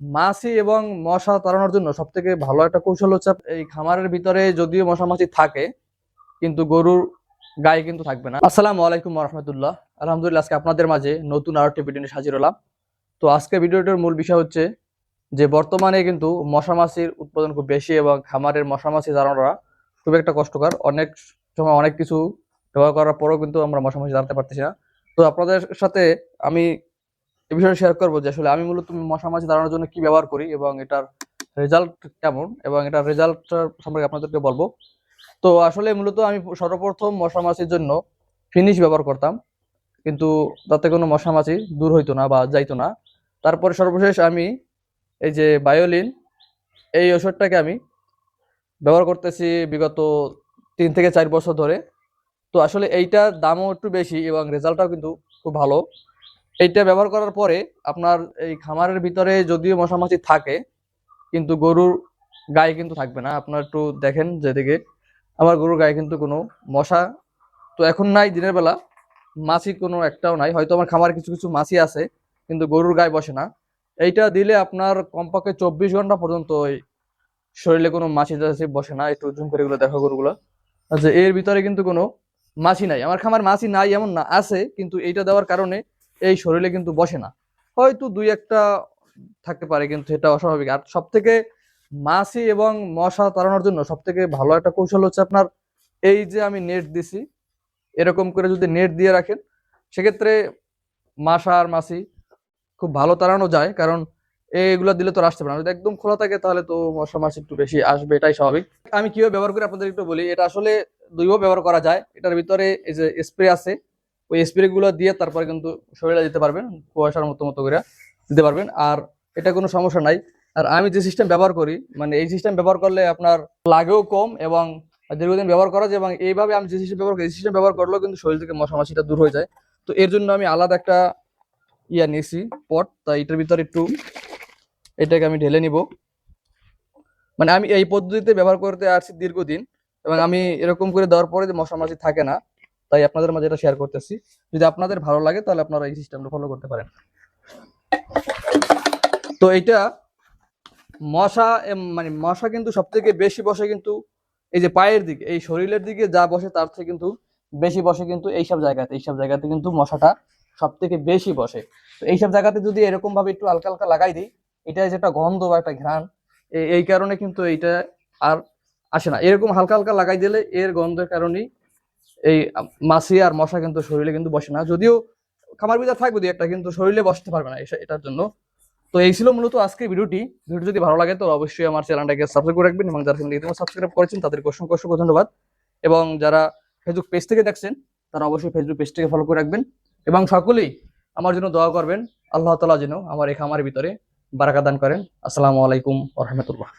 মাছি এবং মশা তাড়ানোর জন্য সব থেকে ভালো একটা কৌশল হচ্ছে এই খামারের ভিতরে যদিও মশা মাছি থাকে কিন্তু গরুর গায়ে কিন্তু থাকবে না। আসসালামু আলাইকুম রহমতুল্লাহ। আলহামদুলিল্লাহ, আজকে আপনাদের মাঝে নতুন আর একটা ভিডিও নিয়ে হাজির হলাম। তো আজকে ভিডিওটার মূল বিষয় হচ্ছে যে বর্তমানে কিন্তু মশা মাছির উৎপাদন খুব বেশি এবং খামারের মশা মাছি তাড়ানোরা খুব একটা কষ্টকর। অনেক সময় অনেক কিছু ব্যবহার করার পরেও কিন্তু আমরা মশা মাছি তাড়াতে পারতেছি না। তো আপনাদের সাথে আমি এই বিষয়ে শেয়ার করবো যে আসলে আমি মূলত মশা মাছি তাড়ানোর জন্য কি ব্যবহার করি এবং এটার রেজাল্ট কেমন, এবং এটার রেজাল্ট সম্পর্কে আপনাদেরকে বলবো। তো আসলে মূলত আমি সর্বপ্রথম মশা মাছির জন্য ফিনিশ ব্যবহার করতাম, কিন্তু তাতে কোনো মশা মাছি দূর হইতো না বা যাইতো না। তারপরে সর্বশেষ আমি এই যে বায়োলিন, এই ওষুধটাকে আমি ব্যবহার করতেছি বিগত 3 থেকে 4 বছর ধরে। তো আসলে এইটার দামও একটু বেশি এবং রেজাল্টটাও কিন্তু খুব ভালো। এইটা ব্যবহার করার পরে আপনার এই খামারের ভিতরে যদিও মশা মাছি থাকে কিন্তু গরুর গায়ে কিন্তু থাকবে না। আপনার একটু দেখেন যেদিকে আমার গরুর গায়ে কিন্তু কোনো মশা তো এখন নাই, দিনের বেলা মাছি কোনো একটাও নাই। হয়তো আমার খামারে কিছু কিছু মাছি আছে কিন্তু গরুর গায়ে বসে না। এইটা দিলে আপনার কমপক্ষে 24 ঘন্টা পর্যন্ত ওই শরীরে কোনো মাছি টাছি বসে না। একটু জুম করে এগুলো দেখো গরুগুলো, আচ্ছা এর ভিতরে কিন্তু কোনো মাছি নাই। আমার খামার মাছি নাই এমন না, আছে, কিন্তু এইটা দেওয়ার কারণে এই শরীরে কিন্তু বসে না। হয়তো দুই একটা থাকতে পারে কিন্তু এটা অস্বাভাবিক। আর সব থেকে মাছি এবং মশা তাড়ানোর জন্য সব থেকে ভালো একটা কৌশল হচ্ছে আপনার এই যে আমি নেট দিছি, এরকম করে যদি নেট দিয়ে রাখেন সেক্ষেত্রে মশা আর মাছি খুব ভালো তাড়ানো যায়। কারণ এইগুলো দিলে তো আর আসতে পারে না। যদি একদম খোলা থাকে তাহলে তো মশা মাছি একটু বেশি আসবে, এটাই স্বাভাবিক। আমি কিভাবে ব্যবহার করি আপনাদের একটু বলি। এটা আসলে দুইভাবে ব্যবহার করা যায়। এটার ভিতরে এই যে স্প্রে আছে, ওই স্প্রে গুলো দিয়ে তারপরে কিন্তু শরীরে দিতে পারবেন, কুয়াশার মতো মতো করে দিতে পারবেন, আর এটা কোনো সমস্যা নাই। আর আমি যে সিস্টেম ব্যবহার করি, মানে এই সিস্টেম ব্যবহার করলে আপনার লাগেও কম এবং দীর্ঘদিন ব্যবহার করা যায়। এবং এইভাবে আমি যে সিস্টেম ব্যবহার করি, এই সিস্টেম ব্যবহার করলেও কিন্তু শরীর থেকে মশা মাছিটা দূর হয়ে যায়। তো এর জন্য আমি আলাদা একটা নিয়েছি পট, তাই এটার ভিতরে একটু এটাকে আমি ঢেলে নিব। মানে আমি এই পদ্ধতিতে ব্যবহার করতে আসছি দীর্ঘদিন, এবং আমি এরকম করে দেওয়ার পরে যে মশা মাছি থাকে না, তাই আপনাদের মাঝে এটা শেয়ার করতেছি। যদি আপনাদের ভালো লাগে তাহলে আপনারা এই সিস্টেমটা ফলো করতে পারেন। তো এইটা মশা মানে মশা কিন্তু সব থেকে বেশি বসে কিন্তু এই যে পায়ের দিকে, এই শরীরের দিকে যা বসে তার থেকে কিন্তু বেশি বসে কিন্তু এইসব জায়গাতে কিন্তু মশাটা সব থেকে বেশি বসে। তো এইসব জায়গাতে যদি এরকম ভাবে একটু হালকা হালকা লাগাই দিই, এটা যেটা গন্ধ বা একটা ঘ্রাণ, এই কারণে কিন্তু এইটা আর আসে না। এরকম হালকা হালকা লাগাই দিলে এর গন্ধের কারণেই এই মাছি আর মশা কিন্তু শরীরে কিন্তু বসে না। যদিও খামার ভিতরে থাকবে দুই একটা, কিন্তু শরীরে বসতে পারবে না এটার জন্য। তো এই ছিল মূলত আজকের ভিডিওটি। ভিডিও যদি ভালো লাগে তো অবশ্যই আমার চ্যানেলটাকে সাবস্ক্রাইব করে রাখবেন, এবং যারা চ্যানেলটি সাবস্ক্রাইব করেছেন তাদেরকে অসংখ্য অসংখ্য ধন্যবাদ। এবং যারা ফেসবুক পেজ থেকে দেখছেন তারা অবশ্যই ফেসবুক পেজটাকে ফলো করে রাখবেন, এবং সকলেই আমার জন্য দোয়া করবেন। আল্লাহ তাআলা যেন আমার এই খামারের ভিতরে বারাকা দান করেন। আসসালামু আলাইকুম ওয়া রাহমাতুল্লাহ।